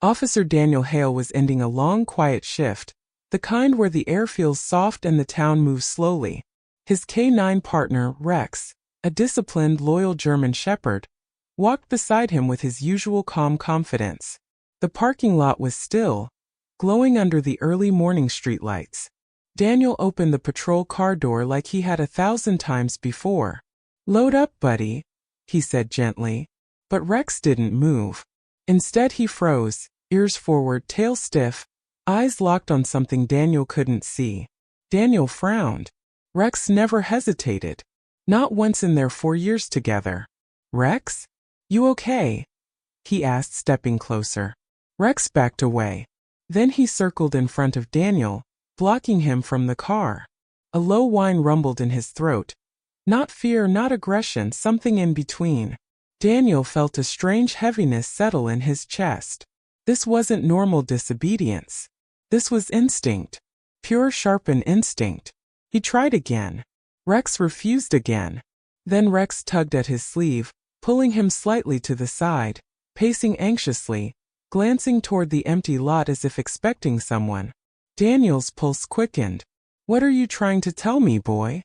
Officer Daniel Hale was ending a long, quiet shift, the kind where the air feels soft and the town moves slowly. His K-9 partner, Rex, a disciplined, loyal German shepherd, walked beside him with his usual calm confidence. The parking lot was still, glowing under the early morning streetlights. Daniel opened the patrol car door like he had 1,000 times before. "Load up, buddy," he said gently. But Rex didn't move. Instead he froze, ears forward, tail stiff, eyes locked on something Daniel couldn't see. Daniel frowned. Rex never hesitated. Not once in their 4 years together. "Rex? You okay?" he asked, stepping closer. Rex backed away. Then he circled in front of Daniel, blocking him from the car. A low whine rumbled in his throat. Not fear, not aggression, something in between. Daniel felt a strange heaviness settle in his chest. This wasn't normal disobedience. This was instinct. Pure, sharpened instinct. He tried again. Rex refused again. Then Rex tugged at his sleeve, pulling him slightly to the side, pacing anxiously, glancing toward the empty lot as if expecting someone. Daniel's pulse quickened. "What are you trying to tell me, boy?"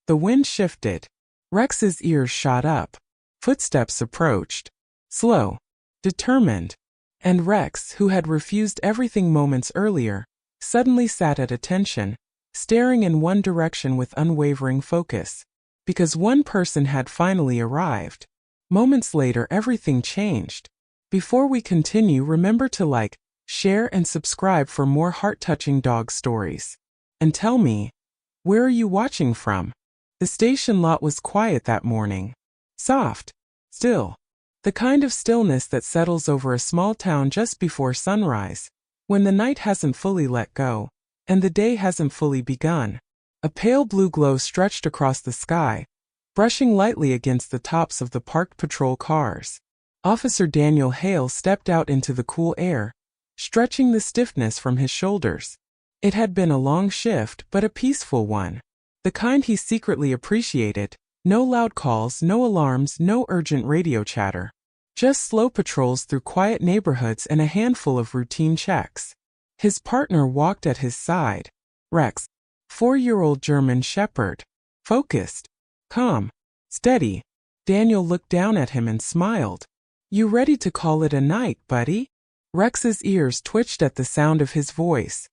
The wind shifted. Rex's ears shot up. Footsteps approached. Slow. Determined. And Rex, who had refused everything moments earlier, suddenly sat at attention, staring in one direction with unwavering focus. Because one person had finally arrived. Moments later, everything changed. Before we continue, remember to like, share, and subscribe for more heart-touching dog stories. And tell me, where are you watching from? The station lot was quiet that morning. Soft. Still. The kind of stillness that settles over a small town just before sunrise, when the night hasn't fully let go, and the day hasn't fully begun. A pale blue glow stretched across the sky, brushing lightly against the tops of the parked patrol cars. Officer Daniel Hale stepped out into the cool air, stretching the stiffness from his shoulders. It had been a long shift, but a peaceful one. The kind he secretly appreciated. No loud calls, no alarms, no urgent radio chatter. Just slow patrols through quiet neighborhoods and a handful of routine checks. His partner walked at his side. Rex, 4-year-old German shepherd. Focused. Calm. Steady. Daniel looked down at him and smiled. "You ready to call it a night, buddy?" Rex's ears twitched at the sound of his voice.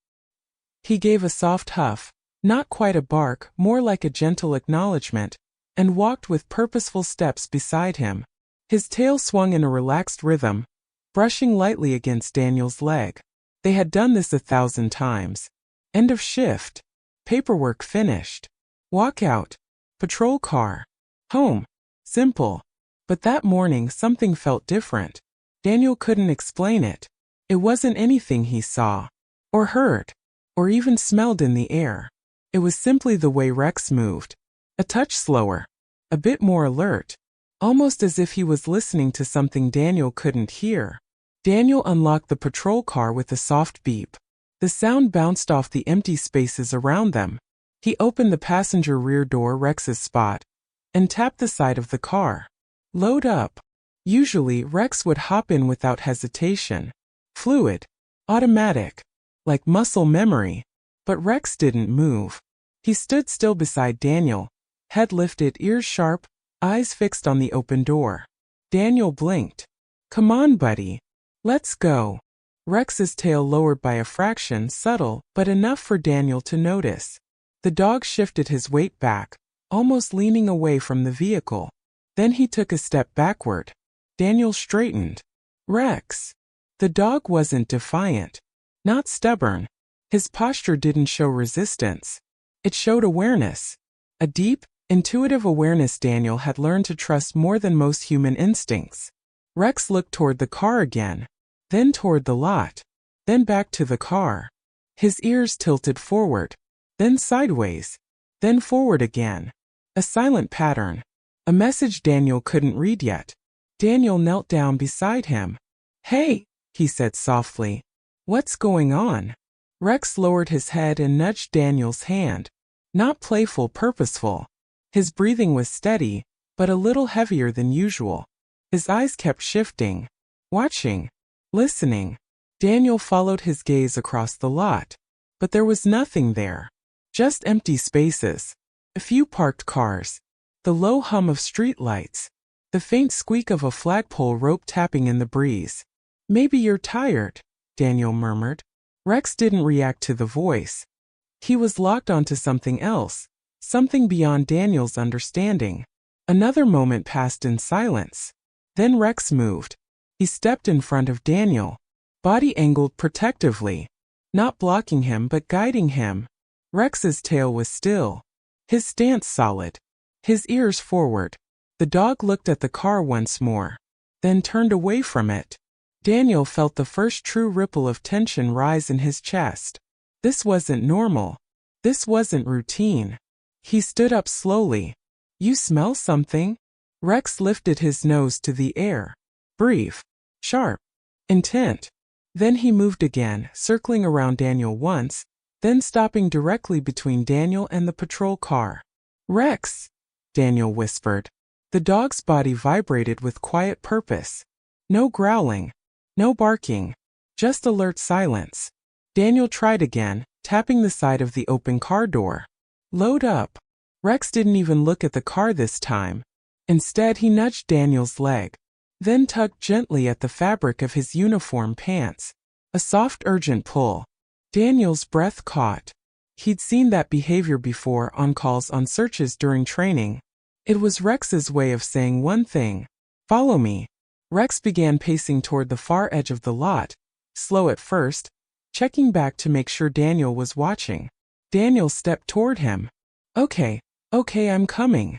He gave a soft huff, not quite a bark, more like a gentle acknowledgement, and walked with purposeful steps beside him. His tail swung in a relaxed rhythm, brushing lightly against Daniel's leg. They had done this 1,000 times. End of shift. Paperwork finished. Walkout. Patrol car. Home. Simple. But that morning something felt different. Daniel couldn't explain it. It wasn't anything he saw, or heard, or even smelled in the air. It was simply the way Rex moved. A touch slower. A bit more alert. Almost as if he was listening to something Daniel couldn't hear. Daniel unlocked the patrol car with a soft beep. The sound bounced off the empty spaces around them. He opened the passenger rear door, Rex's spot, and tapped the side of the car. "Load up." Usually, Rex would hop in without hesitation. Fluid. Automatic. Like muscle memory. But Rex didn't move. He stood still beside Daniel, head lifted, ears sharp, eyes fixed on the open door. Daniel blinked. "Come on, buddy. Let's go." Rex's tail lowered by a fraction, subtle, but enough for Daniel to notice. The dog shifted his weight back, almost leaning away from the vehicle. Then he took a step backward. Daniel straightened. "Rex." The dog wasn't defiant. Not stubborn. His posture didn't show resistance. It showed awareness. A deep, intuitive awareness Daniel had learned to trust more than most human instincts. Rex looked toward the car again, then toward the lot, then back to the car. His ears tilted forward, then sideways, then forward again. A silent pattern. A message Daniel couldn't read yet. Daniel knelt down beside him. "Hey," he said softly. "What's going on?" Rex lowered his head and nudged Daniel's hand. Not playful, purposeful. His breathing was steady, but a little heavier than usual. His eyes kept shifting. Watching. Listening. Daniel followed his gaze across the lot. But there was nothing there. Just empty spaces. A few parked cars. The low hum of streetlights. The faint squeak of a flagpole rope tapping in the breeze. "Maybe you're tired," Daniel murmured. Rex didn't react to the voice. He was locked onto something else, something beyond Daniel's understanding. Another moment passed in silence. Then Rex moved. He stepped in front of Daniel, body angled protectively, not blocking him but guiding him. Rex's tail was still, his stance solid, his ears forward. The dog looked at the car once more, then turned away from it. Daniel felt the first true ripple of tension rise in his chest. This wasn't normal. This wasn't routine. He stood up slowly. "You smell something?" Rex lifted his nose to the air. Brief, sharp, intent. Then he moved again, circling around Daniel once, then stopping directly between Daniel and the patrol car. "Rex," Daniel whispered. The dog's body vibrated with quiet purpose. No growling, no barking, just alert silence. Daniel tried again, tapping the side of the open car door. "Load up." Rex didn't even look at the car this time. Instead, he nudged Daniel's leg, then tugged gently at the fabric of his uniform pants. A soft, urgent pull. Daniel's breath caught. He'd seen that behavior before on calls on searches during training. It was Rex's way of saying one thing: "Follow me." Rex began pacing toward the far edge of the lot, slow at first, checking back to make sure Daniel was watching. Daniel stepped toward him. Okay, I'm coming."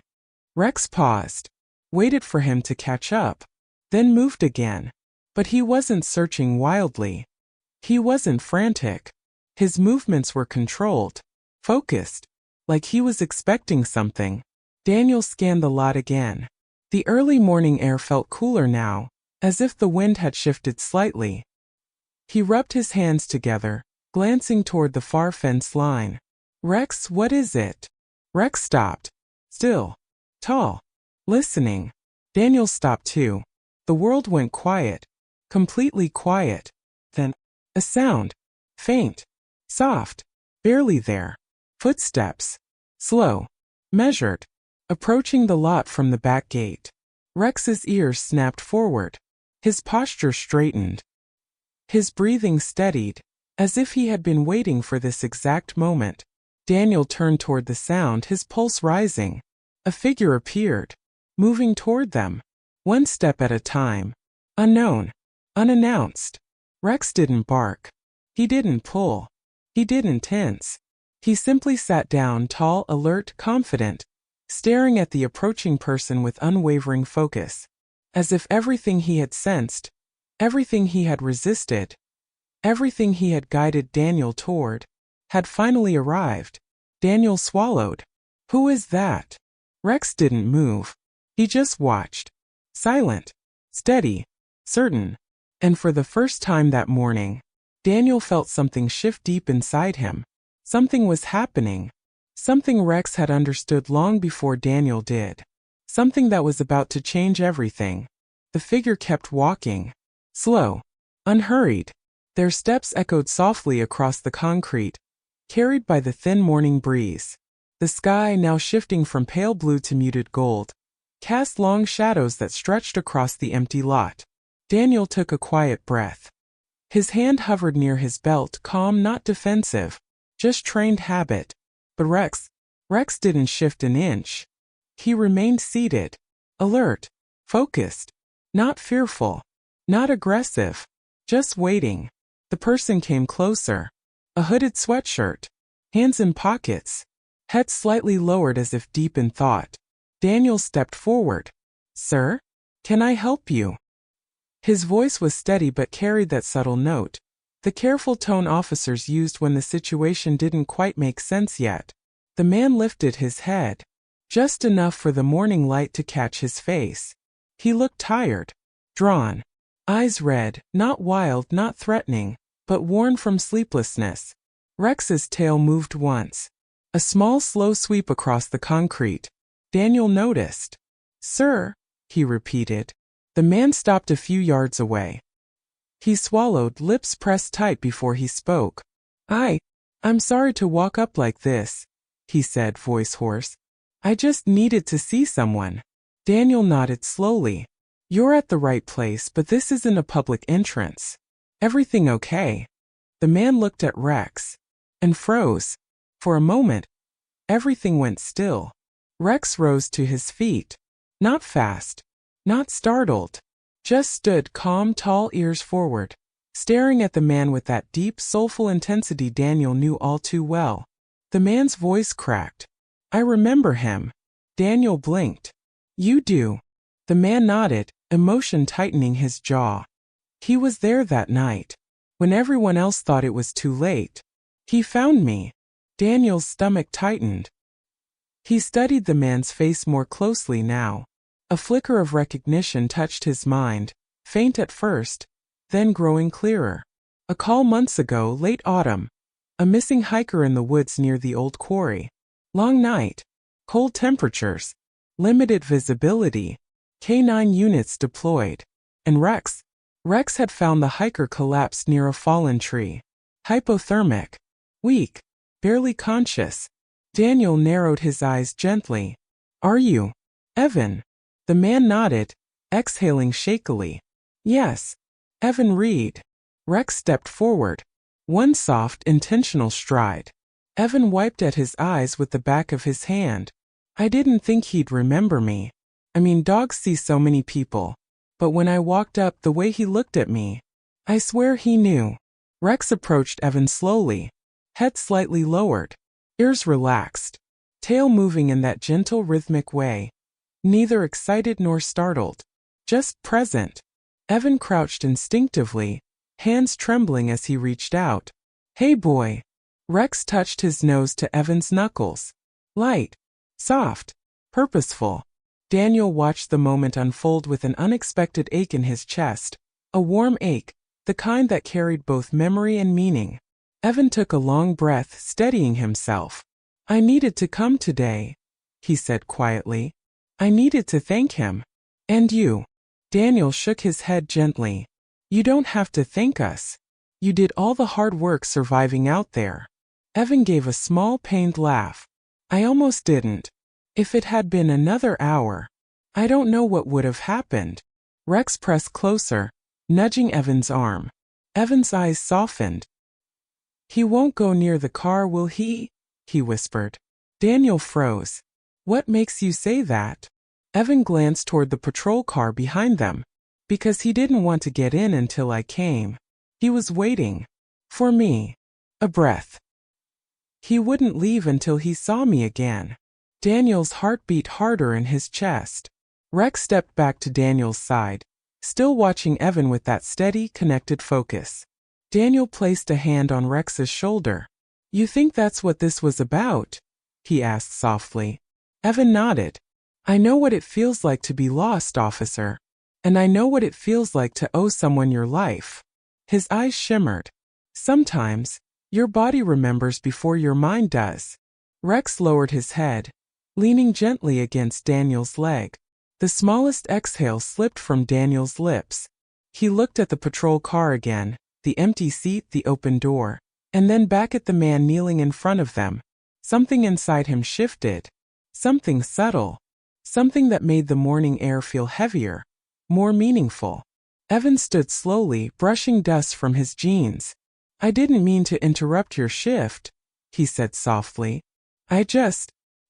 Rex paused, waited for him to catch up, then moved again. But he wasn't searching wildly. He wasn't frantic. His movements were controlled, focused, like he was expecting something. Daniel scanned the lot again. The early morning air felt cooler now, as if the wind had shifted slightly. He rubbed his hands together, glancing toward the far fence line. "Rex, what is it?" Rex stopped. Still. Tall. Listening. Daniel stopped too. The world went quiet. Completely quiet. Then, a sound. Faint. Soft. Barely there. Footsteps. Slow. Measured. Approaching the lot from the back gate. Rex's ears snapped forward. His posture straightened. His breathing steadied, as if he had been waiting for this exact moment. Daniel turned toward the sound, his pulse rising. A figure appeared, moving toward them, one step at a time. Unknown. Unannounced. Rex didn't bark. He didn't pull. He didn't tense. He simply sat down, tall, alert, confident, staring at the approaching person with unwavering focus, as if everything he had sensed, everything he had resisted, everything he had guided Daniel toward, had finally arrived. Daniel swallowed. "Who is that?" Rex didn't move. He just watched. Silent, steady, certain. And for the first time that morning, Daniel felt something shift deep inside him. Something was happening. Something Rex had understood long before Daniel did. Something that was about to change everything. The figure kept walking. Slow. Unhurried. Their steps echoed softly across the concrete, carried by the thin morning breeze. The sky, now shifting from pale blue to muted gold, cast long shadows that stretched across the empty lot. Daniel took a quiet breath. His hand hovered near his belt, calm, not defensive, just trained habit. But Rex didn't shift an inch. He remained seated, alert, focused, not fearful, not aggressive, just waiting. The person came closer. A hooded sweatshirt, hands in pockets, head slightly lowered as if deep in thought. Daniel stepped forward. "Sir? Can I help you?" His voice was steady but carried that subtle note, the careful tone officers used when the situation didn't quite make sense yet. The man lifted his head, just enough for the morning light to catch his face. He looked tired, drawn, eyes red, not wild, not threatening, but worn from sleeplessness. Rex's tail moved once. A small, slow sweep across the concrete. Daniel noticed. "Sir," he repeated. The man stopped a few yards away. He swallowed, lips pressed tight before he spoke. I'm sorry to walk up like this, he said, voice hoarse. I just needed to see someone. Daniel nodded slowly. You're at the right place, but this isn't a public entrance. Everything okay? The man looked at Rex and froze. For a moment, everything went still. Rex rose to his feet. Not fast, not startled. Just stood calm, tall, ears forward, staring at the man with that deep, soulful intensity Daniel knew all too well. The man's voice cracked. I remember him. Daniel blinked. You do. The man nodded, emotion tightening his jaw. He was there that night, when everyone else thought it was too late. He found me. Daniel's stomach tightened. He studied the man's face more closely now. A flicker of recognition touched his mind, faint at first, then growing clearer. A call months ago, late autumn. A missing hiker in the woods near the old quarry. Long night. Cold temperatures. Limited visibility. K9 units deployed. And Rex had found the hiker collapsed near a fallen tree. Hypothermic. Weak. Barely conscious. Daniel narrowed his eyes gently. Are you Evan? The man nodded, exhaling shakily. Yes. Evan Reed. Rex stepped forward. One soft, intentional stride. Evan wiped at his eyes with the back of his hand. I didn't think he'd remember me. I mean, dogs see so many people. But when I walked up, the way he looked at me, I swear he knew. Rex approached Evan slowly. Head slightly lowered. Ears relaxed. Tail moving in that gentle, rhythmic way. Neither excited nor startled. Just present. Evan crouched instinctively, hands trembling as he reached out. Hey boy. Rex touched his nose to Evan's knuckles. Light. Soft. Purposeful. Daniel watched the moment unfold with an unexpected ache in his chest. A warm ache, the kind that carried both memory and meaning. Evan took a long breath, steadying himself. I needed to come today, he said quietly. I needed to thank him. And you. Daniel shook his head gently. You don't have to thank us. You did all the hard work surviving out there. Evan gave a small, pained laugh. I almost didn't. If it had been another hour, I don't know what would have happened. Rex pressed closer, nudging Evan's arm. Evan's eyes softened. He won't go near the car, will he? He whispered. Daniel froze. What makes you say that? Evan glanced toward the patrol car behind them. Because he didn't want to get in until I came. He was waiting. For me. A breath. He wouldn't leave until he saw me again. Daniel's heart beat harder in his chest. Rex stepped back to Daniel's side, still watching Evan with that steady, connected focus. Daniel placed a hand on Rex's shoulder. You think that's what this was about? He asked softly. Evan nodded. I know what it feels like to be lost, officer. And I know what it feels like to owe someone your life. His eyes shimmered. Sometimes, your body remembers before your mind does. Rex lowered his head, leaning gently against Daniel's leg. The smallest exhale slipped from Daniel's lips. He looked at the patrol car again, the empty seat, the open door, and then back at the man kneeling in front of them. Something inside him shifted. Something subtle. Something that made the morning air feel heavier, more meaningful. Evan stood slowly, brushing dust from his jeans. I didn't mean to interrupt your shift, he said softly. I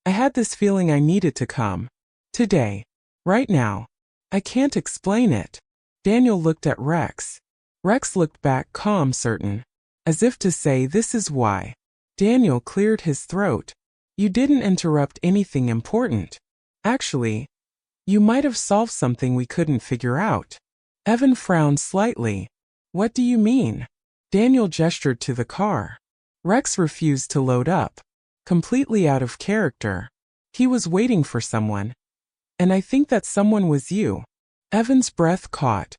had this feeling I needed to come. Today. Right now. I can't explain it. Daniel looked at Rex. Rex looked back, calm, certain. As if to say, this is why. Daniel cleared his throat. You didn't interrupt anything important. Actually, you might have solved something we couldn't figure out. Evan frowned slightly. What do you mean? Daniel gestured to the car. Rex refused to load up. Completely out of character. He was waiting for someone. And I think that someone was you. Evan's breath caught.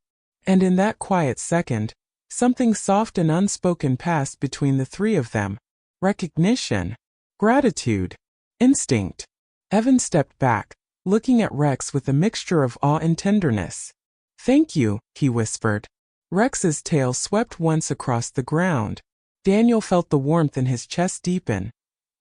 And in that quiet second, something soft and unspoken passed between the three of them. Recognition. Gratitude. Instinct. Evan stepped back, looking at Rex with a mixture of awe and tenderness. Thank you, he whispered. Rex's tail swept once across the ground. Daniel felt the warmth in his chest deepen.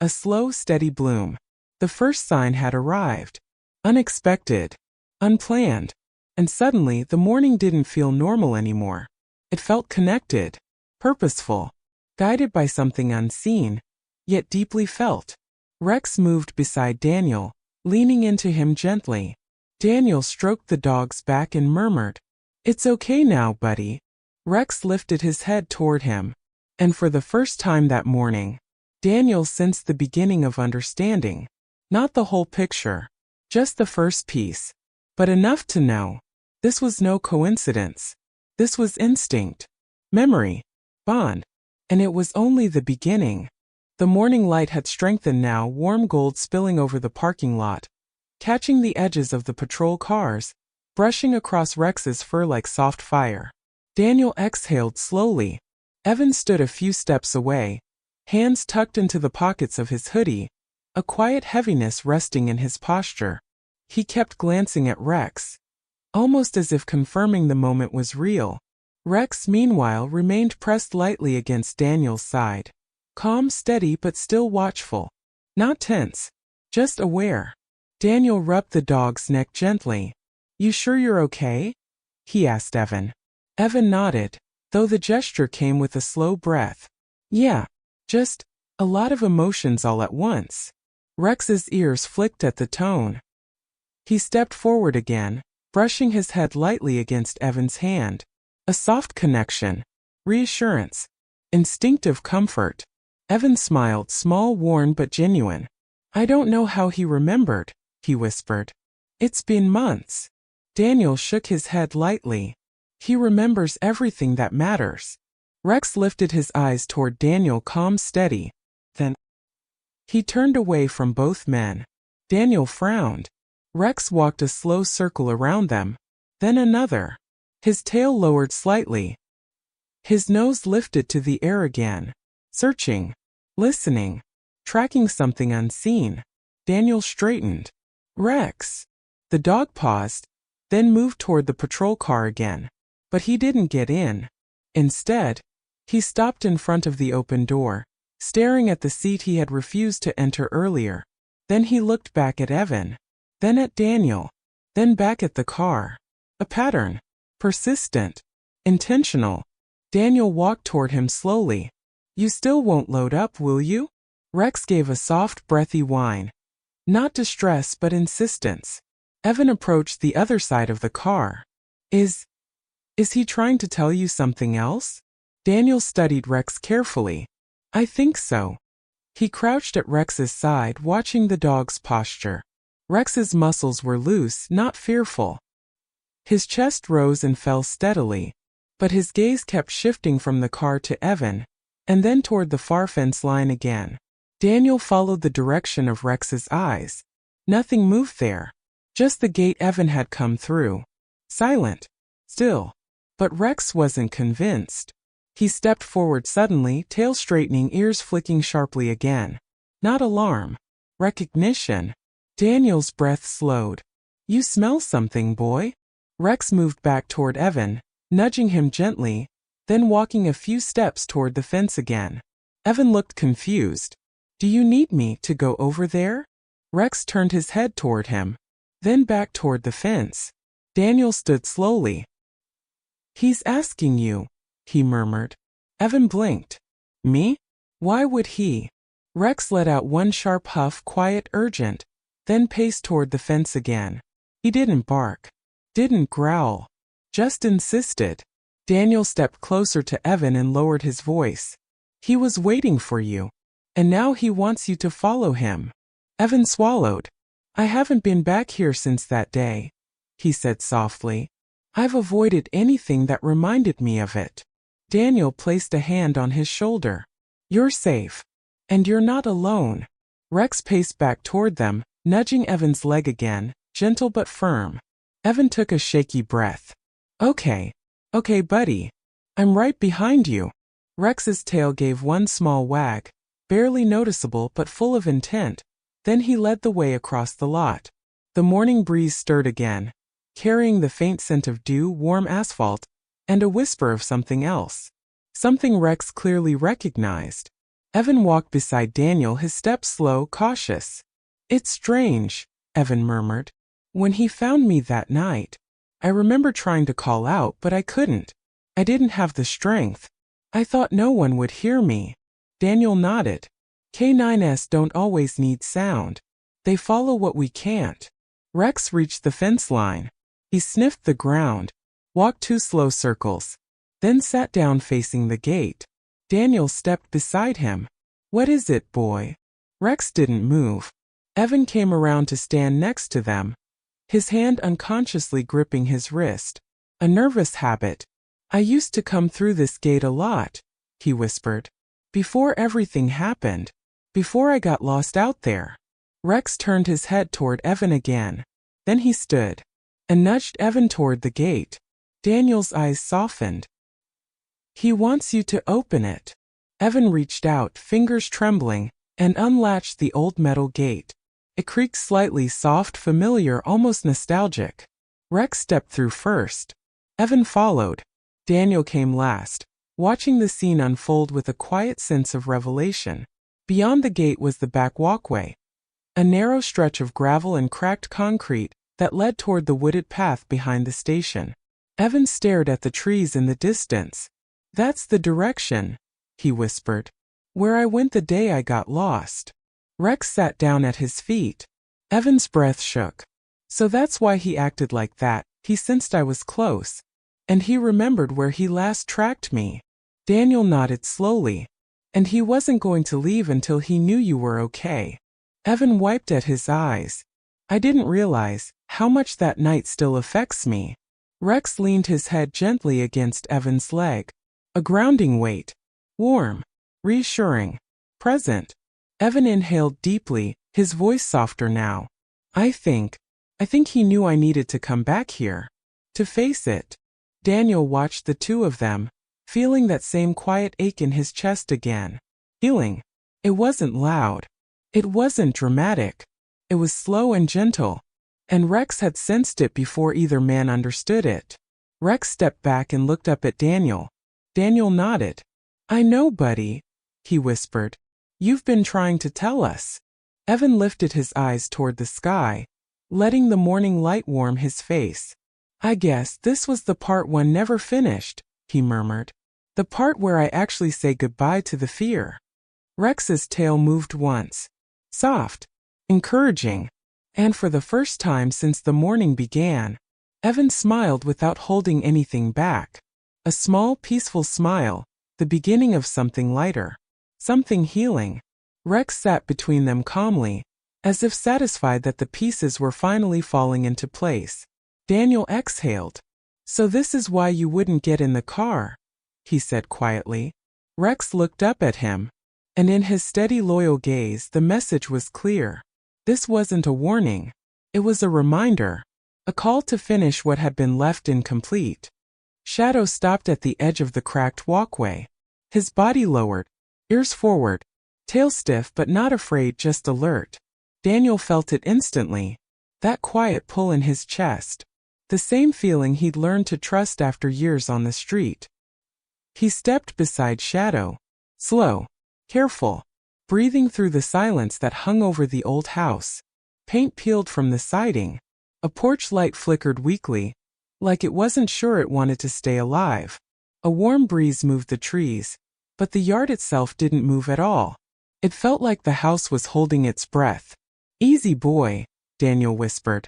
A slow, steady bloom. The first sign had arrived. Unexpected. Unplanned. And suddenly, the morning didn't feel normal anymore. It felt connected. Purposeful. Guided by something unseen, yet deeply felt. Rex moved beside Daniel, leaning into him gently. Daniel stroked the dog's back and murmured, "It's okay now, buddy." Rex lifted his head toward him. And for the first time that morning, Daniel sensed the beginning of understanding. Not the whole picture. Just the first piece. But enough to know. This was no coincidence. This was instinct. Memory. Bond. And it was only the beginning. The morning light had strengthened now, warm gold spilling over the parking lot, catching the edges of the patrol cars, brushing across Rex's fur like soft fire. Daniel exhaled slowly. Evan stood a few steps away, hands tucked into the pockets of his hoodie, a quiet heaviness resting in his posture. He kept glancing at Rex, almost as if confirming the moment was real. Rex, meanwhile, remained pressed lightly against Daniel's side. Calm, steady, but still watchful. Not tense. Just aware. Daniel rubbed the dog's neck gently. "You sure you're okay?" he asked Evan. Evan nodded, though the gesture came with a slow breath. "Yeah, just a lot of emotions all at once." Rex's ears flicked at the tone. He stepped forward again, brushing his head lightly against Evan's hand. A soft connection. Reassurance. Instinctive comfort. Evan smiled, small, worn but genuine. "I don't know how he remembered," he whispered. "It's been months." Daniel shook his head lightly. "He remembers everything that matters." Rex lifted his eyes toward Daniel, calm, steady. Then he turned away from both men. Daniel frowned. Rex walked a slow circle around them, then another. His tail lowered slightly. His nose lifted to the air again. Searching. Listening. Tracking something unseen. Daniel straightened. "Rex." The dog paused, then moved toward the patrol car again. But he didn't get in. Instead, he stopped in front of the open door, staring at the seat he had refused to enter earlier. Then he looked back at Evan. Then at Daniel. Then back at the car. A pattern. Persistent. Intentional. Daniel walked toward him slowly. "You still won't load up, will you?" Rex gave a soft, breathy whine. Not distress but insistence. Evan approached the other side of the car. Is he trying to tell you something else?" Daniel studied Rex carefully. "I think so." He crouched at Rex's side, watching the dog's posture. Rex's muscles were loose, not fearful. His chest rose and fell steadily, but his gaze kept shifting from the car to Evan, and then toward the far fence line again. Daniel followed the direction of Rex's eyes. Nothing moved there. Just the gate Evan had come through. Silent. Still. But Rex wasn't convinced. He stepped forward suddenly, tail straightening, ears flicking sharply again. Not alarm. Recognition. Daniel's breath slowed. "You smell something, boy." Rex moved back toward Evan, nudging him gently, then walking a few steps toward the fence again. Evan looked confused. "Do you need me to go over there?" Rex turned his head toward him, then back toward the fence. Daniel stood slowly. "He's asking you," he murmured. Evan blinked. "Me? Why would he?" Rex let out one sharp huff, quiet, urgent, then paced toward the fence again. He didn't bark. Didn't growl. Just insisted. Daniel stepped closer to Evan and lowered his voice. "He was waiting for you. And now he wants you to follow him." Evan swallowed. "I haven't been back here since that day," he said softly. "I've avoided anything that reminded me of it." Daniel placed a hand on his shoulder. "You're safe. And you're not alone." Rex paced back toward them, nudging Evan's leg again, gentle but firm. Evan took a shaky breath. Okay, buddy. I'm right behind you." Rex's tail gave one small wag, barely noticeable but full of intent. Then he led the way across the lot. The morning breeze stirred again, carrying the faint scent of dew, warm asphalt, and a whisper of something else. Something Rex clearly recognized. Evan walked beside Daniel, his steps slow, cautious. "It's strange," Evan murmured. "When he found me that night, I remember trying to call out, but I couldn't. I didn't have the strength. I thought no one would hear me." Daniel nodded. "K9s don't always need sound. They follow what we can't." Rex reached the fence line. He sniffed the ground, walked 2 slow circles, then sat down facing the gate. Daniel stepped beside him. "What is it, boy?" Rex didn't move. Evan came around to stand next to them, his hand unconsciously gripping his wrist. "A nervous habit. I used to come through this gate a lot," he whispered. "Before everything happened. Before I got lost out there." Rex turned his head toward Evan again. Then he stood and nudged Evan toward the gate. Daniel's eyes softened. "He wants you to open it." Evan reached out, fingers trembling, and unlatched the old metal gate. It creaked slightly, soft, familiar, almost nostalgic. Rex stepped through first. Evan followed. Daniel came last, watching the scene unfold with a quiet sense of revelation. Beyond the gate was the back walkway, a narrow stretch of gravel and cracked concrete that led toward the wooded path behind the station. Evan stared at the trees in the distance. "That's the direction," he whispered. "Where I went the day I got lost." Rex sat down at his feet. Evan's breath shook. "So that's why he acted like that. He sensed I was close. And he remembered where he last tracked me." Daniel nodded slowly. "And he wasn't going to leave until he knew you were okay." Evan wiped at his eyes. "I didn't realize how much that night still affects me." Rex leaned his head gently against Evan's leg. A grounding weight. Warm. Reassuring. Present. Evan inhaled deeply, his voice softer now. I think he knew I needed to come back here. To face it." Daniel watched the two of them, feeling that same quiet ache in his chest again. Healing. It wasn't loud. It wasn't dramatic. It was slow and gentle. And Rex had sensed it before either man understood it. Rex stepped back and looked up at Daniel. Daniel nodded. "I know, buddy," he whispered. "You've been trying to tell us." Evan lifted his eyes toward the sky, letting the morning light warm his face. "I guess this was the part one never finished," he murmured. "The part where I actually say goodbye to the fear." Rex's tail moved once. Soft. Encouraging. And for the first time since the morning began, Evan smiled without holding anything back. A small, peaceful smile, the beginning of something lighter. Something healing. Rex sat between them calmly, as if satisfied that the pieces were finally falling into place. Daniel exhaled. "So this is why you wouldn't get in the car," he said quietly. Rex looked up at him, and in his steady, loyal gaze the message was clear. This wasn't a warning. It was a reminder. A call to finish what had been left incomplete. Shadow stopped at the edge of the cracked walkway. His body lowered, ears forward, tail stiff but not afraid, just alert. Daniel felt it instantly. That quiet pull in his chest. The same feeling he'd learned to trust after years on the street. He stepped beside Shadow. Slow. Careful. Breathing through the silence that hung over the old house. Paint peeled from the siding. A porch light flickered weakly, like it wasn't sure it wanted to stay alive. A warm breeze moved the trees, but the yard itself didn't move at all. It felt like the house was holding its breath. "Easy, boy," Daniel whispered.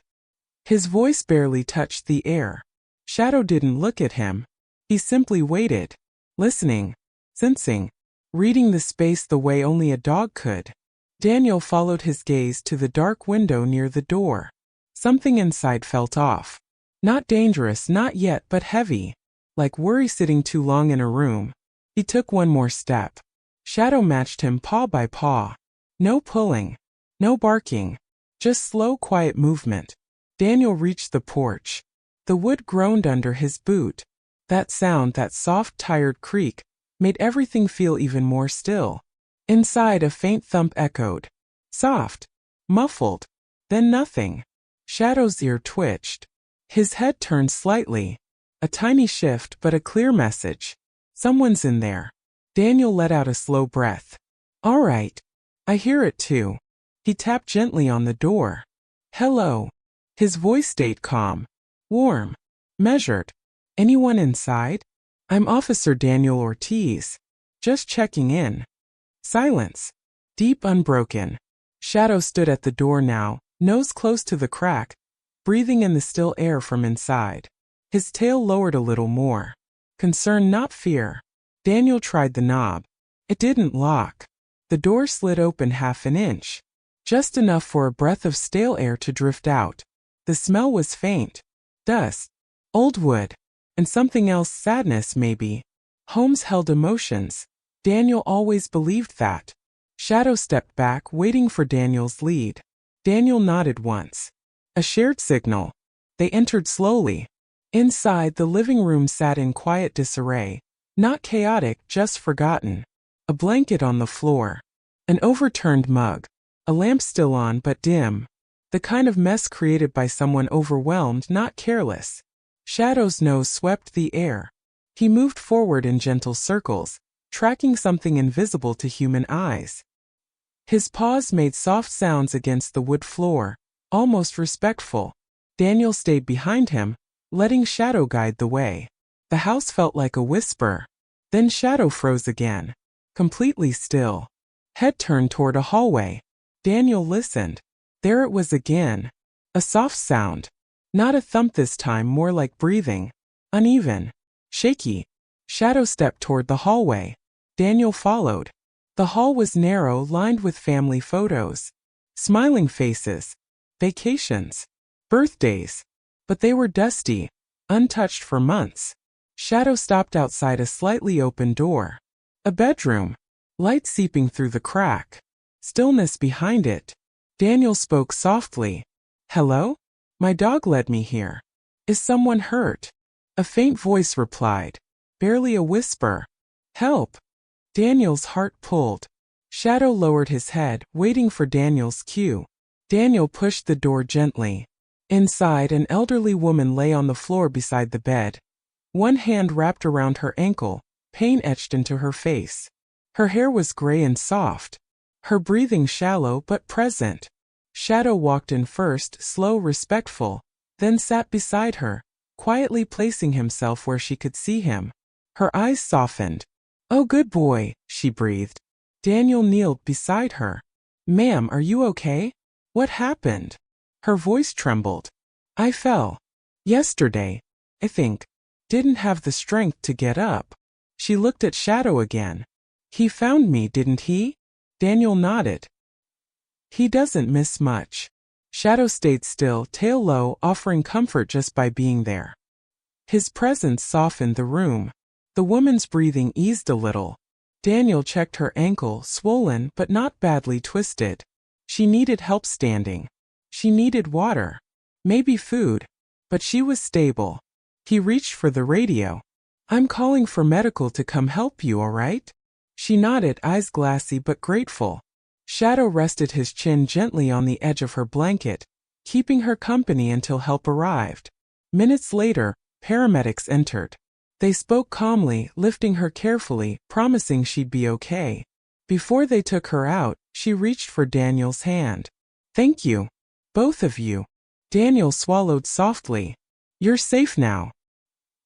His voice barely touched the air. Shadow didn't look at him. He simply waited, listening, sensing, reading the space the way only a dog could. Daniel followed his gaze to the dark window near the door. Something inside felt off. Not dangerous, not yet, but heavy. Like worry sitting too long in a room. He took one more step. Shadow matched him paw by paw. No pulling. No barking. Just slow, quiet movement. Daniel reached the porch. The wood groaned under his boot. That sound, that soft, tired creak, made everything feel even more still. Inside, a faint thump echoed. Soft. Muffled. Then nothing. Shadow's ear twitched. His head turned slightly. A tiny shift but a clear message. Someone's in there. Daniel let out a slow breath. All right. I hear it too. He tapped gently on the door. Hello. His voice stayed calm, warm, measured. Anyone inside? I'm Officer Daniel Ortiz. Just checking in. Silence. Deep, unbroken. Shadow stood at the door now, nose close to the crack, breathing in the still air from inside. His tail lowered a little more. Concern, not fear. Daniel tried the knob. It didn't lock. The door slid open half an inch. Just enough for a breath of stale air to drift out. The smell was faint. Dust. Old wood. And something else, sadness maybe. Homes held emotions. Daniel always believed that. Shadow stepped back, waiting for Daniel's lead. Daniel nodded once. A shared signal. They entered slowly. Inside, the living room sat in quiet disarray. Not chaotic, just forgotten. A blanket on the floor. An overturned mug. A lamp still on but dim. The kind of mess created by someone overwhelmed, not careless. Shadow's nose swept the air. He moved forward in gentle circles, tracking something invisible to human eyes. His paws made soft sounds against the wood floor, almost respectful. Daniel stayed behind him, letting Shadow guide the way. The house felt like a whisper. Then Shadow froze again, completely still. Head turned toward a hallway. Daniel listened. There it was again. A soft sound. Not a thump this time, more like breathing. Uneven. Shaky. Shadow stepped toward the hallway. Daniel followed. The hall was narrow, lined with family photos. Smiling faces. Vacations. Birthdays. But they were dusty, untouched for months. Shadow stopped outside a slightly open door. A bedroom. Light seeping through the crack. Stillness behind it. Daniel spoke softly. Hello? My dog led me here. Is someone hurt? A faint voice replied. Barely a whisper. Help. Daniel's heart pulled. Shadow lowered his head, waiting for Daniel's cue. Daniel pushed the door gently. Inside, an elderly woman lay on the floor beside the bed. One hand wrapped around her ankle, pain etched into her face. Her hair was gray and soft. Her breathing shallow but present. Shadow walked in first, slow, respectful, then sat beside her, quietly placing himself where she could see him. Her eyes softened. Oh, good boy, she breathed. Daniel kneeled beside her. Ma'am, are you okay? What happened? Her voice trembled. I fell. Yesterday, I think. Didn't have the strength to get up. She looked at Shadow again. He found me, didn't he? Daniel nodded. He doesn't miss much. Shadow stayed still, tail low, offering comfort just by being there. His presence softened the room. The woman's breathing eased a little. Daniel checked her ankle, swollen but not badly twisted. She needed help standing. She needed water. Maybe food. But she was stable. He reached for the radio. I'm calling for medical to come help you, all right? She nodded, eyes glassy but grateful. Shadow rested his chin gently on the edge of her blanket, keeping her company until help arrived. Minutes later, paramedics entered. They spoke calmly, lifting her carefully, promising she'd be okay. Before they took her out, she reached for Daniel's hand. Thank you. Both of you. Daniel swallowed softly. You're safe now.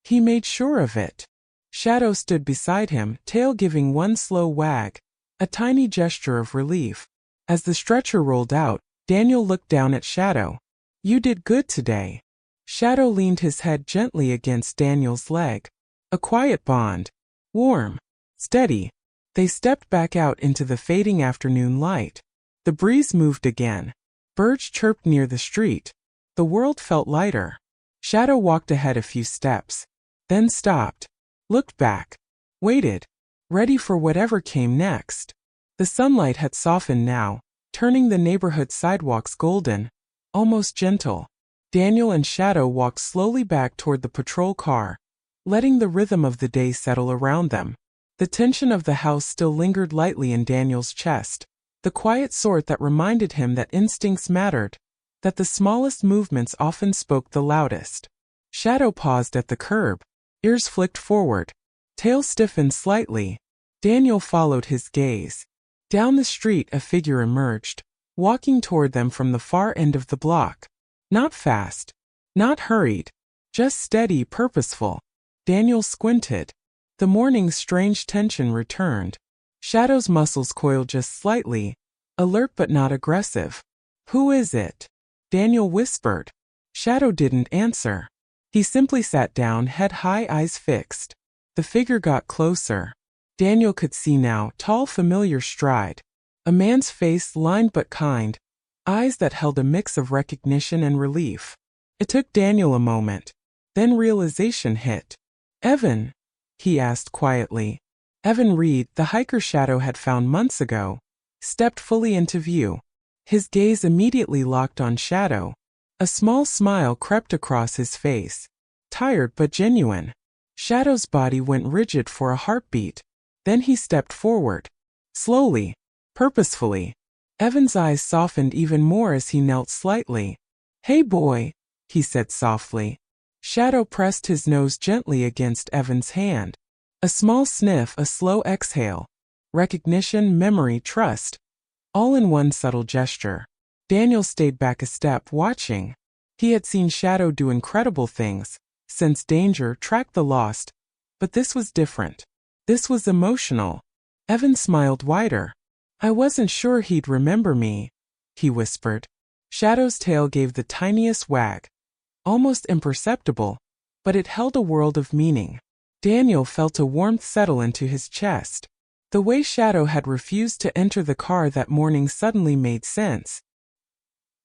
He made sure of it. Shadow stood beside him, tail giving one slow wag, a tiny gesture of relief. As the stretcher rolled out, Daniel looked down at Shadow. You did good today. Shadow leaned his head gently against Daniel's leg. A quiet bond. Warm. Steady. They stepped back out into the fading afternoon light. The breeze moved again. Birds chirped near the street. The world felt lighter. Shadow walked ahead a few steps. Then stopped. Looked back. Waited. Ready for whatever came next. The sunlight had softened now, turning the neighborhood sidewalks golden, almost gentle. Daniel and Shadow walked slowly back toward the patrol car, letting the rhythm of the day settle around them. The tension of the house still lingered lightly in Daniel's chest, the quiet sort that reminded him that instincts mattered, that the smallest movements often spoke the loudest. Shadow paused at the curb. Ears flicked forward. Tail stiffened slightly. Daniel followed his gaze. Down the street a figure emerged, walking toward them from the far end of the block. Not fast. Not hurried. Just steady, purposeful. Daniel squinted. The morning's strange tension returned. Shadow's muscles coiled just slightly, alert but not aggressive. "Who is it?" Daniel whispered. Shadow didn't answer. He simply sat down, head high, eyes fixed. The figure got closer. Daniel could see now, tall, familiar stride. A man's face, lined but kind. Eyes that held a mix of recognition and relief. It took Daniel a moment. Then realization hit. "Evan?" he asked quietly. Evan Reed, the hiker Shadow had found months ago, stepped fully into view. His gaze immediately locked on Shadow. A small smile crept across his face. Tired but genuine. Shadow's body went rigid for a heartbeat. Then he stepped forward. Slowly. Purposefully. Evan's eyes softened even more as he knelt slightly. "Hey boy," he said softly. Shadow pressed his nose gently against Evan's hand. A small sniff, a slow exhale. Recognition, memory, trust. All in one subtle gesture. Daniel stayed back a step, watching. He had seen Shadow do incredible things, sense danger, track the lost. But this was different. This was emotional. Evan smiled wider. "I wasn't sure he'd remember me," he whispered. Shadow's tail gave the tiniest wag. Almost imperceptible, but it held a world of meaning. Daniel felt a warmth settle into his chest. The way Shadow had refused to enter the car that morning suddenly made sense.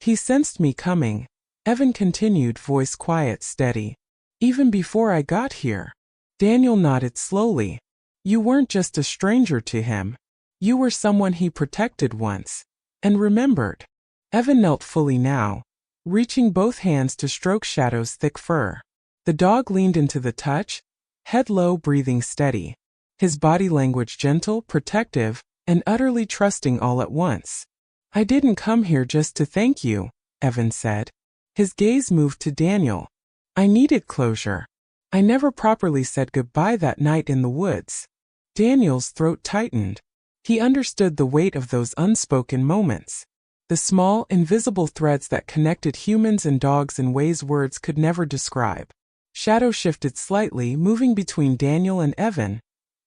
"He sensed me coming," Evan continued, voice quiet, steady. "Even before I got here." Daniel nodded slowly. "You weren't just a stranger to him. You were someone he protected once. And remembered." Evan knelt fully now, reaching both hands to stroke Shadow's thick fur. The dog leaned into the touch, head low, breathing steady. His body language gentle, protective, and utterly trusting all at once. "I didn't come here just to thank you," Evan said. His gaze moved to Daniel. "I needed closure. I never properly said goodbye that night in the woods." Daniel's throat tightened. He understood the weight of those unspoken moments. The small, invisible threads that connected humans and dogs in ways words could never describe. Shadow shifted slightly, moving between Daniel and Evan.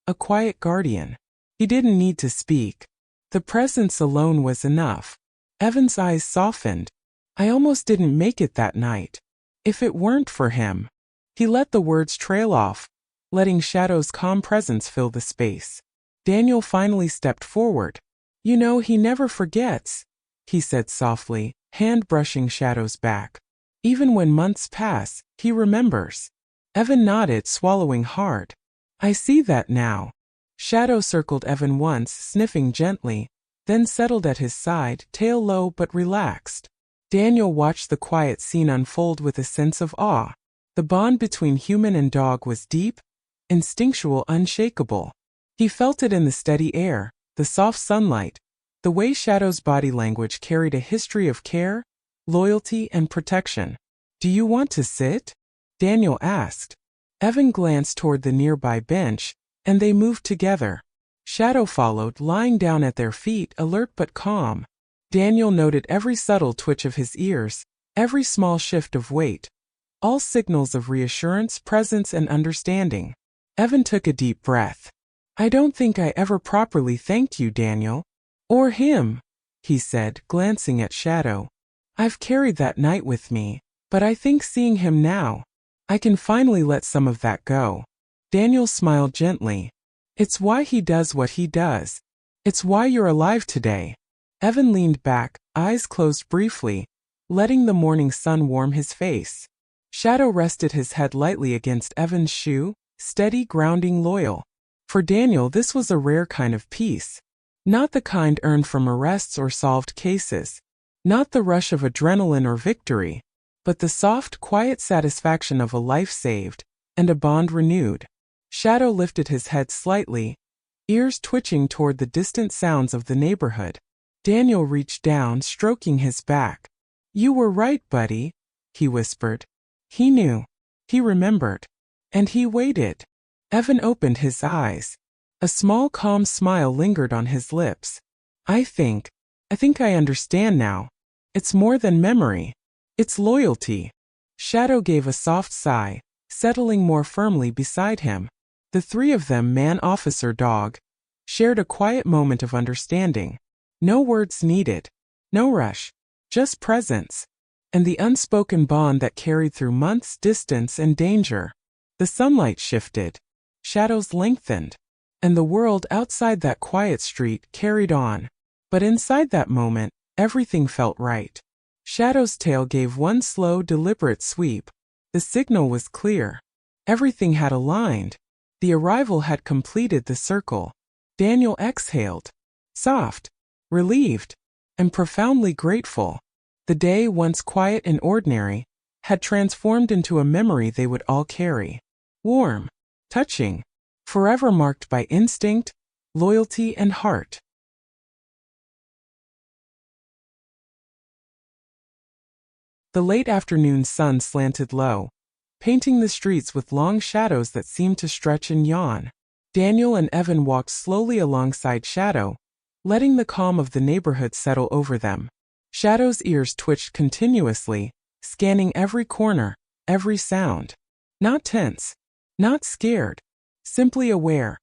A quiet guardian. He didn't need to speak. The presence alone was enough. Evan's eyes softened. "I almost didn't make it that night. If it weren't for him." He let the words trail off, letting Shadow's calm presence fill the space. Daniel finally stepped forward. "You know, he never forgets," he said softly, hand brushing Shadow's back. "Even when months pass, he remembers." Evan nodded, swallowing hard. "I see that now." Shadow circled Evan once, sniffing gently, then settled at his side, tail low but relaxed. Daniel watched the quiet scene unfold with a sense of awe. The bond between human and dog was deep, instinctual, unshakable. He felt it in the steady air, the soft sunlight, the way Shadow's body language carried a history of care, loyalty, and protection. "Do you want to sit?" Daniel asked. Evan glanced toward the nearby bench, and they moved together. Shadow followed, lying down at their feet, alert but calm. Daniel noted every subtle twitch of his ears, every small shift of weight, all signals of reassurance, presence, and understanding. Evan took a deep breath. "I don't think I ever properly thanked you, Daniel." "Or him," he said, glancing at Shadow. "I've carried that night with me, but I think seeing him now, I can finally let some of that go." Daniel smiled gently. "It's why he does what he does. It's why you're alive today." Evan leaned back, eyes closed briefly, letting the morning sun warm his face. Shadow rested his head lightly against Evan's shoe, steady, grounding, loyal. For Daniel, this was a rare kind of peace. Not the kind earned from arrests or solved cases. Not the rush of adrenaline or victory. But the soft, quiet satisfaction of a life saved, and a bond renewed. Shadow lifted his head slightly, ears twitching toward the distant sounds of the neighborhood. Daniel reached down, stroking his back. "You were right, buddy," he whispered. He knew. He remembered. And he waited. Evan opened his eyes. A small calm smile lingered on his lips. I think I understand now. It's more than memory. It's loyalty. Shadow gave a soft sigh, settling more firmly beside him. The three of them, man, officer, dog, shared a quiet moment of understanding. No words needed. No rush. Just presence. And the unspoken bond that carried through months, distance, and danger. The sunlight shifted. Shadows lengthened. And the world outside that quiet street carried on. But inside that moment, everything felt right. Shadow's tail gave one slow, deliberate sweep. The signal was clear. Everything had aligned. The arrival had completed the circle. Daniel exhaled. Soft, relieved, and profoundly grateful. The day, once quiet and ordinary, had transformed into a memory they would all carry. Warm, touching, forever marked by instinct, loyalty, and heart. The late afternoon sun slanted low, painting the streets with long shadows that seemed to stretch and yawn. Daniel and Evan walked slowly alongside Shadow, letting the calm of the neighborhood settle over them. Shadow's ears twitched continuously, scanning every corner, every sound. Not tense, not scared, simply aware.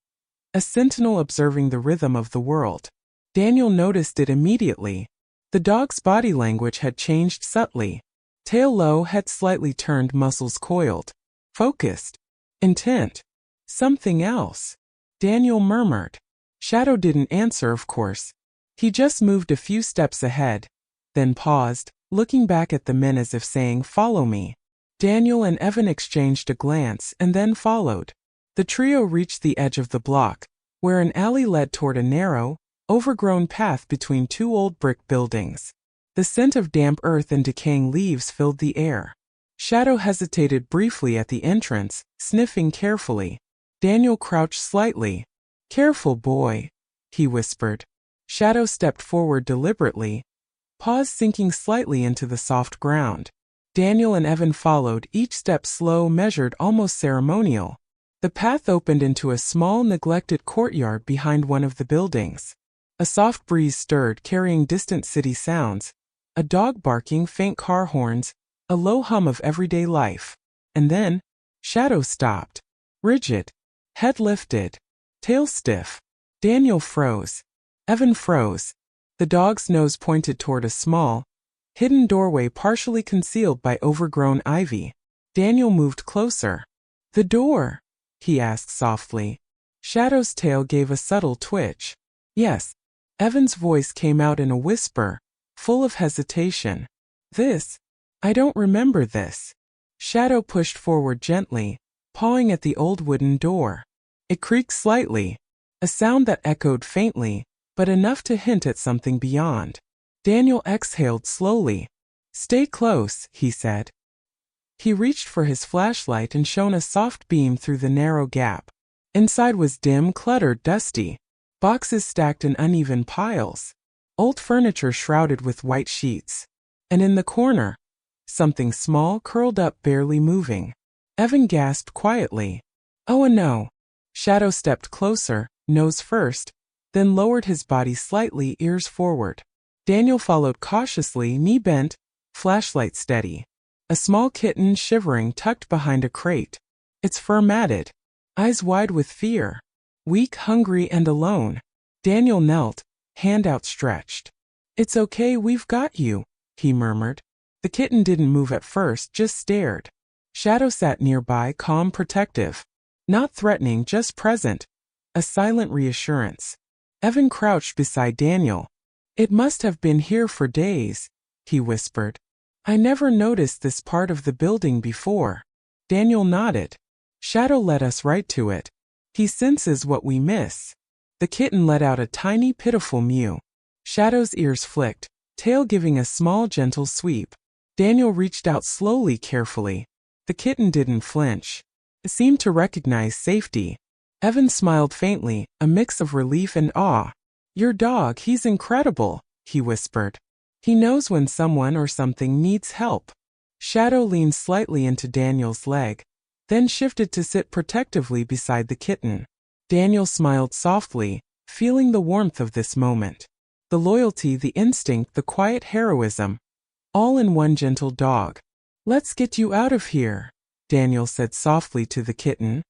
A sentinel observing the rhythm of the world. Daniel noticed it immediately. The dog's body language had changed subtly. Tail low, head slightly turned, muscles coiled. Focused. Intent. Something else. Daniel murmured. Shadow didn't answer, of course. He just moved a few steps ahead, then paused, looking back at the men as if saying, "Follow me." Daniel and Evan exchanged a glance and then followed. The trio reached the edge of the block, where an alley led toward a narrow, overgrown path between two old brick buildings. The scent of damp earth and decaying leaves filled the air. Shadow hesitated briefly at the entrance, sniffing carefully. Daniel crouched slightly. "Careful, boy," he whispered. Shadow stepped forward deliberately, paused, sinking slightly into the soft ground. Daniel and Evan followed, each step slow, measured, almost ceremonial. The path opened into a small, neglected courtyard behind one of the buildings. A soft breeze stirred, carrying distant city sounds. A dog barking, faint car horns, a low hum of everyday life. And then, Shadow stopped. Rigid. Head lifted. Tail stiff. Daniel froze. Evan froze. The dog's nose pointed toward a small, hidden doorway partially concealed by overgrown ivy. Daniel moved closer. "The door?" he asked softly. Shadow's tail gave a subtle twitch. "Yes." Evan's voice came out in a whisper, full of hesitation. I don't remember this." Shadow pushed forward gently, pawing at the old wooden door. It creaked slightly, a sound that echoed faintly, but enough to hint at something beyond. Daniel exhaled slowly. "Stay close," he said. He reached for his flashlight and shone a soft beam through the narrow gap. Inside was dim, cluttered, dusty. Boxes stacked in uneven piles. Old furniture shrouded with white sheets. And in the corner, something small curled up, barely moving. Evan gasped quietly. "Oh no." Shadow stepped closer, nose first, then lowered his body slightly, ears forward. Daniel followed cautiously, knee bent, flashlight steady. A small kitten shivering tucked behind a crate. Its fur matted. Eyes wide with fear. Weak, hungry, and alone. Daniel knelt, hand outstretched. "It's okay, we've got you," he murmured. The kitten didn't move at first, just stared. Shadow sat nearby, calm, protective. Not threatening, just present. A silent reassurance. Evan crouched beside Daniel. "It must have been here for days," he whispered. "I never noticed this part of the building before." Daniel nodded. "Shadow led us right to it. He senses what we miss." The kitten let out a tiny, pitiful mew. Shadow's ears flicked, tail giving a small, gentle sweep. Daniel reached out slowly, carefully. The kitten didn't flinch. It seemed to recognize safety. Evan smiled faintly, a mix of relief and awe. "Your dog, he's incredible," he whispered. "He knows when someone or something needs help." Shadow leaned slightly into Daniel's leg, then shifted to sit protectively beside the kitten. Daniel smiled softly, feeling the warmth of this moment. The loyalty, the instinct, the quiet heroism, all in one gentle dog. "Let's get you out of here," Daniel said softly to the kitten.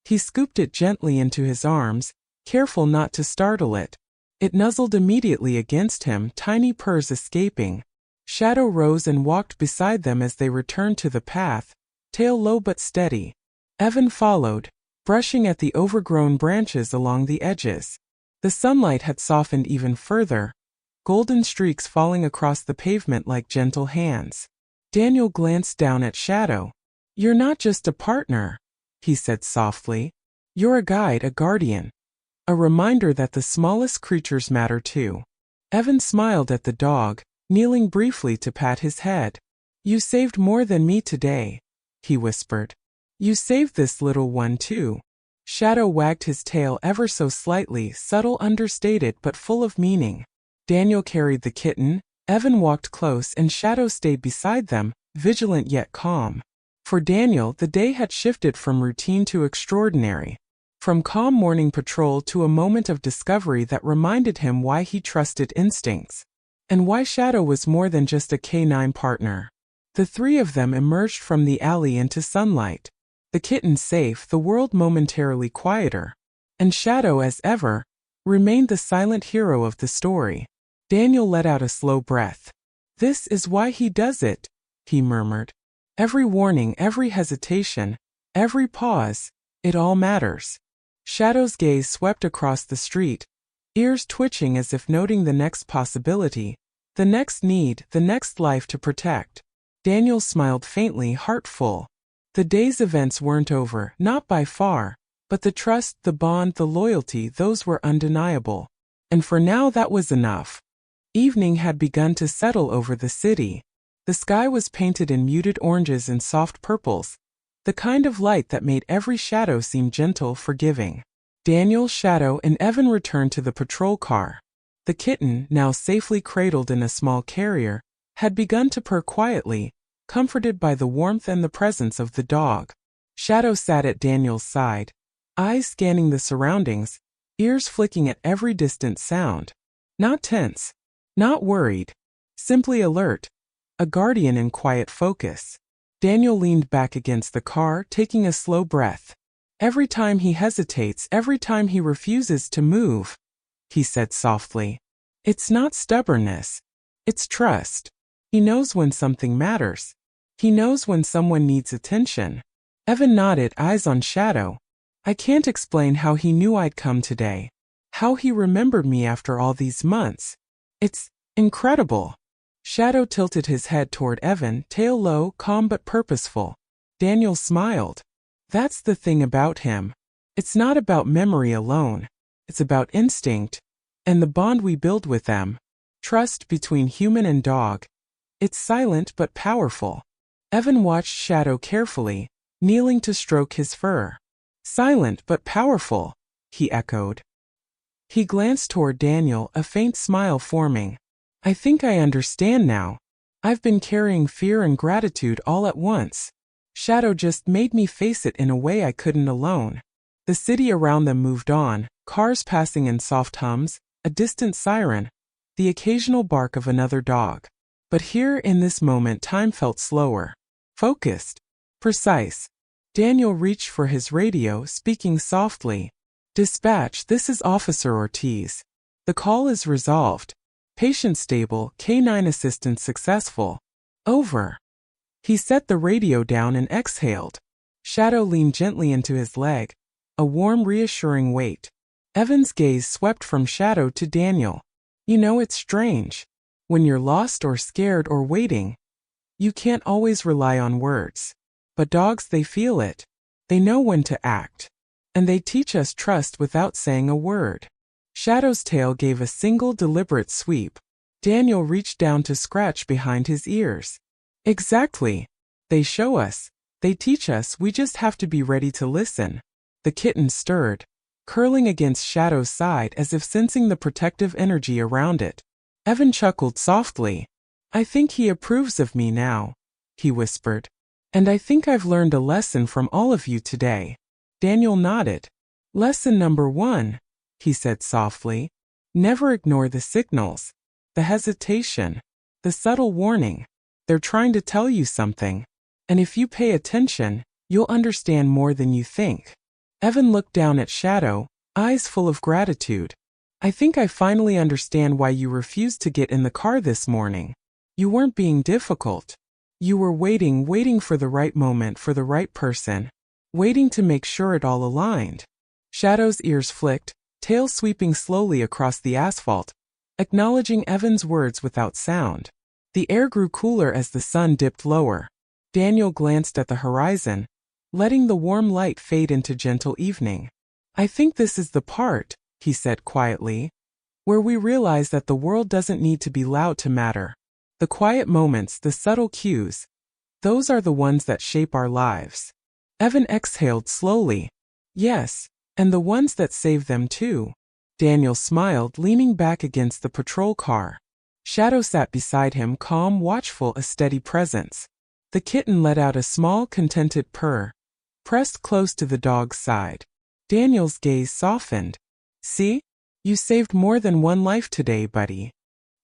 He scooped it gently into his arms, careful not to startle it. It nuzzled immediately against him, tiny purrs escaping. Shadow rose and walked beside them as they returned to the path, tail low but steady. Evan followed, brushing at the overgrown branches along the edges. The sunlight had softened even further, golden streaks falling across the pavement like gentle hands. Daniel glanced down at Shadow. "You're not just a partner," he said softly. "You're a guide, a guardian. A reminder that the smallest creatures matter too." Evan smiled at the dog, kneeling briefly to pat his head. "You saved more than me today," he whispered. "You saved this little one too." Shadow wagged his tail ever so slightly, subtle, understated, but full of meaning. Daniel carried the kitten, Evan walked close, and Shadow stayed beside them, vigilant yet calm. For Daniel, the day had shifted from routine to extraordinary. From calm morning patrol to a moment of discovery that reminded him why he trusted instincts. And why Shadow was more than just a canine partner. The three of them emerged from the alley into sunlight. The kitten safe, the world momentarily quieter. And Shadow, as ever, remained the silent hero of the story. Daniel let out a slow breath. "This is why he does it," he murmured. "Every warning, every hesitation, every pause, it all matters." Shadow's gaze swept across the street, ears twitching as if noting the next possibility, the next need, the next life to protect. Daniel smiled faintly, heart full. The day's events weren't over, not by far, but the trust, the bond, the loyalty, those were undeniable. And for now that was enough. Evening had begun to settle over the city. The sky was painted in muted oranges and soft purples, the kind of light that made every shadow seem gentle, forgiving. Daniel, Shadow, and Evan returned to the patrol car. The kitten, now safely cradled in a small carrier, had begun to purr quietly, comforted by the warmth and the presence of the dog. Shadow sat at Daniel's side, eyes scanning the surroundings, ears flicking at every distant sound. Not tense, not worried, simply alert, a guardian in quiet focus. Daniel leaned back against the car, taking a slow breath. "Every time he hesitates, every time he refuses to move," he said softly, "it's not stubbornness, it's trust. He knows when something matters. He knows when someone needs attention." Evan nodded, eyes on Shadow. "I can't explain how he knew I'd come today. How he remembered me after all these months. It's incredible." Shadow tilted his head toward Evan, tail low, calm but purposeful. Daniel smiled. "That's the thing about him. It's not about memory alone. It's about instinct. And the bond we build with them. Trust between human and dog. It's silent but powerful." Evan watched Shadow carefully, kneeling to stroke his fur. "Silent but powerful," he echoed. He glanced toward Daniel, a faint smile forming. "I think I understand now. I've been carrying fear and gratitude all at once. Shadow just made me face it in a way I couldn't alone." The city around them moved on, cars passing in soft hums, a distant siren, the occasional bark of another dog. But here in this moment time felt slower. Focused. Precise. Daniel reached for his radio, speaking softly. "Dispatch, this is Officer Ortiz. The call is resolved. Patient stable, canine assistance successful. Over." He set the radio down and exhaled. Shadow leaned gently into his leg, a warm, reassuring weight. Evan's gaze swept from Shadow to Daniel. "You know, it's strange. When you're lost or scared or waiting, you can't always rely on words. But dogs, they feel it. They know when to act. And they teach us trust without saying a word." Shadow's tail gave a single deliberate sweep. Daniel reached down to scratch behind his ears. "Exactly. They show us. They teach us, we just have to be ready to listen." The kitten stirred, curling against Shadow's side as if sensing the protective energy around it. Evan chuckled softly. "I think he approves of me now," he whispered. And I think I've learned a lesson from all of you today. Daniel nodded. Lesson number 1, he said softly. Never ignore the signals. The hesitation. The subtle warning. They're trying to tell you something. And if you pay attention, you'll understand more than you think. Evan looked down at Shadow, eyes full of gratitude. I think I finally understand why you refused to get in the car this morning. You weren't being difficult. You were waiting for the right moment for the right person. Waiting to make sure it all aligned. Shadow's ears flicked, tail sweeping slowly across the asphalt, acknowledging Evan's words without sound. The air grew cooler as the sun dipped lower. Daniel glanced at the horizon, letting the warm light fade into gentle evening. I think this is the part, he said quietly, where we realize that the world doesn't need to be loud to matter. The quiet moments, the subtle cues, those are the ones that shape our lives. Evan exhaled slowly. Yes, and the ones that save them too. Daniel smiled, leaning back against the patrol car. Shadow sat beside him, calm, watchful, a steady presence. The kitten let out a small, contented purr, pressed close to the dog's side. Daniel's gaze softened. See? You saved more than one life today, buddy.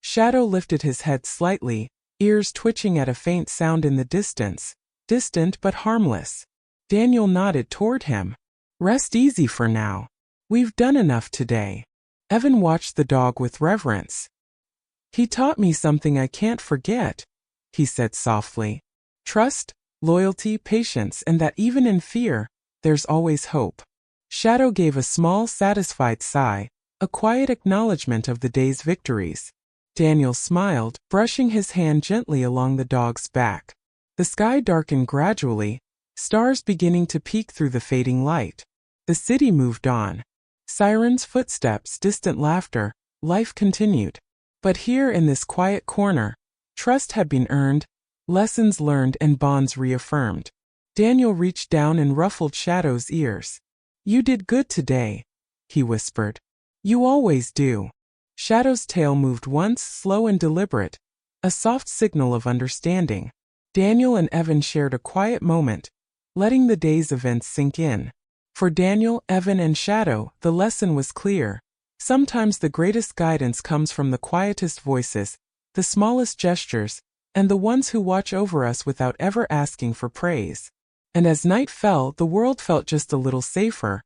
Shadow lifted his head slightly, ears twitching at a faint sound in the distance. Distant but harmless. Daniel nodded toward him. Rest easy for now. We've done enough today. Evan watched the dog with reverence. He taught me something I can't forget, he said softly. Trust, loyalty, patience, and that even in fear, there's always hope. Shadow gave a small, satisfied sigh, a quiet acknowledgement of the day's victories. Daniel smiled, brushing his hand gently along the dog's back. The sky darkened gradually, stars beginning to peek through the fading light. The city moved on. Sirens, footsteps, distant laughter, life continued. But here in this quiet corner, trust had been earned, lessons learned, and bonds reaffirmed. Daniel reached down and ruffled Shadow's ears. You did good today, he whispered. You always do. Shadow's tail moved once, slow and deliberate, a soft signal of understanding. Daniel and Evan shared a quiet moment, letting the day's events sink in. For Daniel, Evan, and Shadow, the lesson was clear. Sometimes the greatest guidance comes from the quietest voices, the smallest gestures, and the ones who watch over us without ever asking for praise. And as night fell, the world felt just a little safer,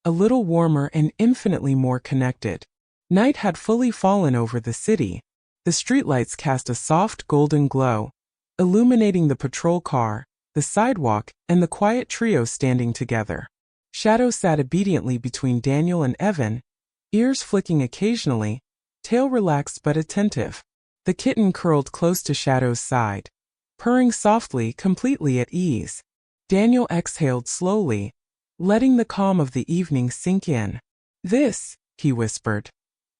a little warmer, and infinitely more connected. Night had fully fallen over the city. The streetlights cast a soft golden glow, illuminating the patrol car, the sidewalk, and the quiet trio standing together. Shadow sat obediently between Daniel and Evan, ears flicking occasionally, tail relaxed but attentive. The kitten curled close to Shadow's side, purring softly, completely at ease. Daniel exhaled slowly, letting the calm of the evening sink in. This, he whispered,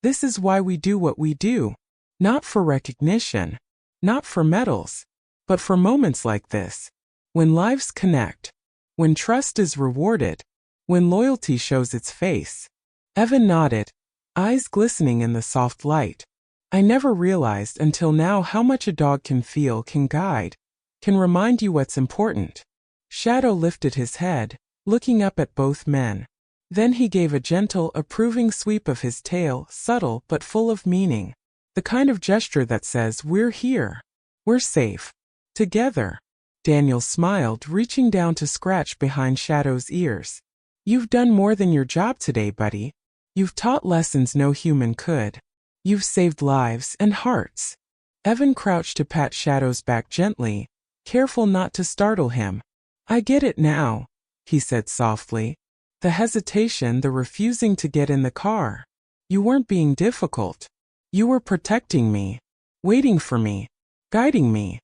this is why we do what we do. Not for recognition, not for medals, but for moments like this. When lives connect, when trust is rewarded, when loyalty shows its face. Evan nodded, eyes glistening in the soft light. I never realized until now how much a dog can feel, can guide, can remind you what's important. Shadow lifted his head, looking up at both men. Then he gave a gentle, approving sweep of his tail, subtle but full of meaning. The kind of gesture that says, we're here. We're safe. Together. Daniel smiled, reaching down to scratch behind Shadow's ears. You've done more than your job today, buddy. You've taught lessons no human could. You've saved lives and hearts. Evan crouched to pat Shadow's back gently, careful not to startle him. I get it now, he said softly. The hesitation, the refusing to get in the car. You weren't being difficult. You were protecting me, waiting for me, guiding me.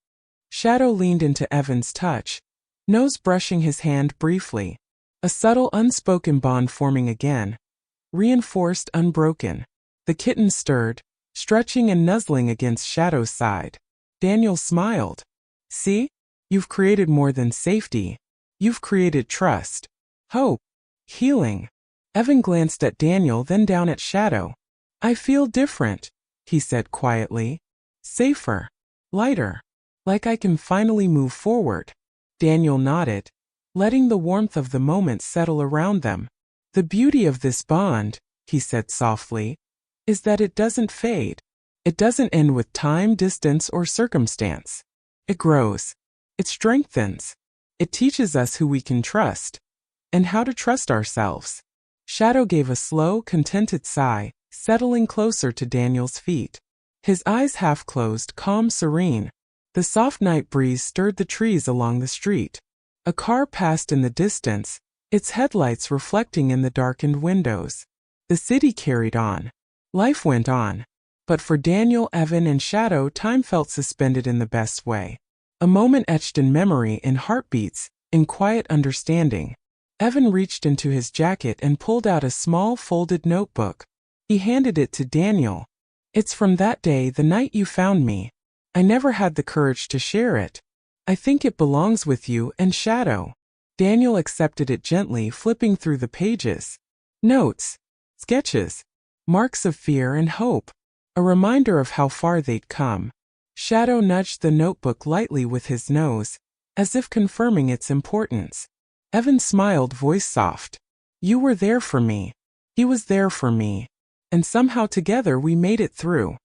Shadow leaned into Evan's touch, nose brushing his hand briefly. A subtle, unspoken bond forming again, reinforced, unbroken. The kitten stirred, stretching and nuzzling against Shadow's side. Daniel smiled. See? You've created more than safety. You've created trust, hope, healing. Evan glanced at Daniel, then down at Shadow. I feel different, he said quietly. Safer, lighter, like I can finally move forward. Daniel nodded, letting the warmth of the moment settle around them. The beauty of this bond, he said softly, is that it doesn't fade. It doesn't end with time, distance, or circumstance. It grows. It strengthens. It teaches us who we can trust, and how to trust ourselves. Shadow gave a slow, contented sigh, settling closer to Daniel's feet. His eyes half closed, calm, serene. The soft night breeze stirred the trees along the street. A car passed in the distance, its headlights reflecting in the darkened windows. The city carried on. Life went on. But for Daniel, Evan, and Shadow, time felt suspended in the best way. A moment etched in memory, in heartbeats, in quiet understanding. Evan reached into his jacket and pulled out a small folded notebook. He handed it to Daniel. "It's from that day, the night you found me. I never had the courage to share it. I think it belongs with you and Shadow." Daniel accepted it gently, flipping through the pages. Notes, sketches, marks of fear and hope. A reminder of how far they'd come. Shadow nudged the notebook lightly with his nose, as if confirming its importance. Evan smiled, voice soft. "You were there for me. He was there for me. And somehow together we made it through."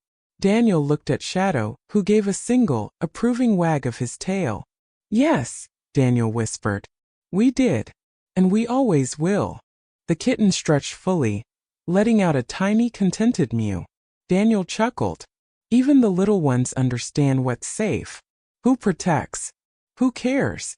Daniel looked at Shadow, who gave a single, approving wag of his tail. "Yes," Daniel whispered. "We did. And we always will." The kitten stretched fully, letting out a tiny, contented mew. Daniel chuckled. Even the little ones understand what's safe. Who protects? Who cares?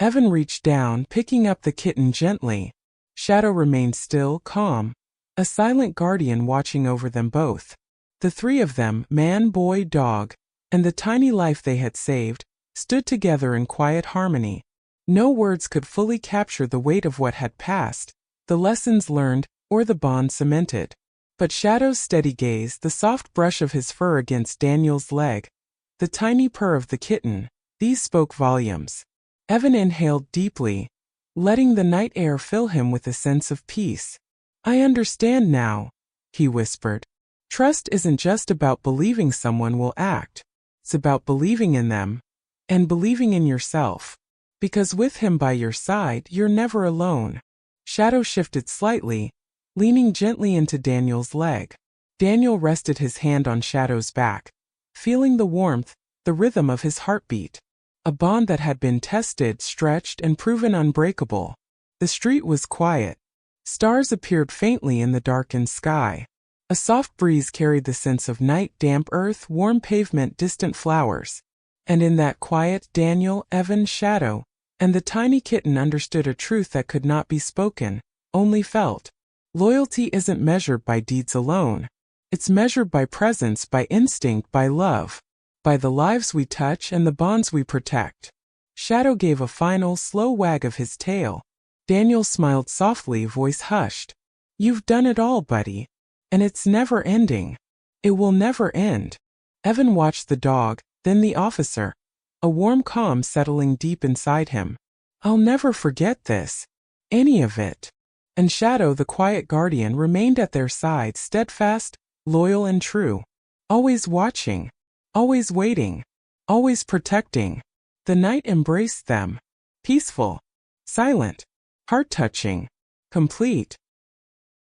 Evan reached down, picking up the kitten gently. Shadow remained still, calm, a silent guardian watching over them both. The three of them, man, boy, dog, and the tiny life they had saved, stood together in quiet harmony. No words could fully capture the weight of what had passed, the lessons learned, or the bond cemented. But Shadow's steady gaze, the soft brush of his fur against Daniel's leg, the tiny purr of the kitten, these spoke volumes. Evan inhaled deeply, letting the night air fill him with a sense of peace. "I understand now," he whispered. "Trust isn't just about believing someone will act. It's about believing in them, and believing in yourself. Because with him by your side, you're never alone." Shadow shifted slightly, leaning gently into Daniel's leg. Daniel rested his hand on Shadow's back, feeling the warmth, the rhythm of his heartbeat. A bond that had been tested, stretched, and proven unbreakable. The street was quiet. Stars appeared faintly in the darkened sky. A soft breeze carried the sense of night, damp earth, warm pavement, distant flowers. And in that quiet, Daniel, Evan, Shadow, and the tiny kitten understood a truth that could not be spoken, only felt. Loyalty isn't measured by deeds alone. It's measured by presence, by instinct, by love, by the lives we touch and the bonds we protect. Shadow gave a final, slow wag of his tail. Daniel smiled softly, voice hushed. "You've done it all, buddy. And it's never ending. It will never end." Evan watched the dog, then the officer, a warm calm settling deep inside him. "I'll never forget this. Any of it." And Shadow, the quiet guardian, remained at their side, steadfast, loyal, and true. Always watching. Always waiting. Always protecting. The night embraced them. Peaceful. Silent. Heart-touching. Complete.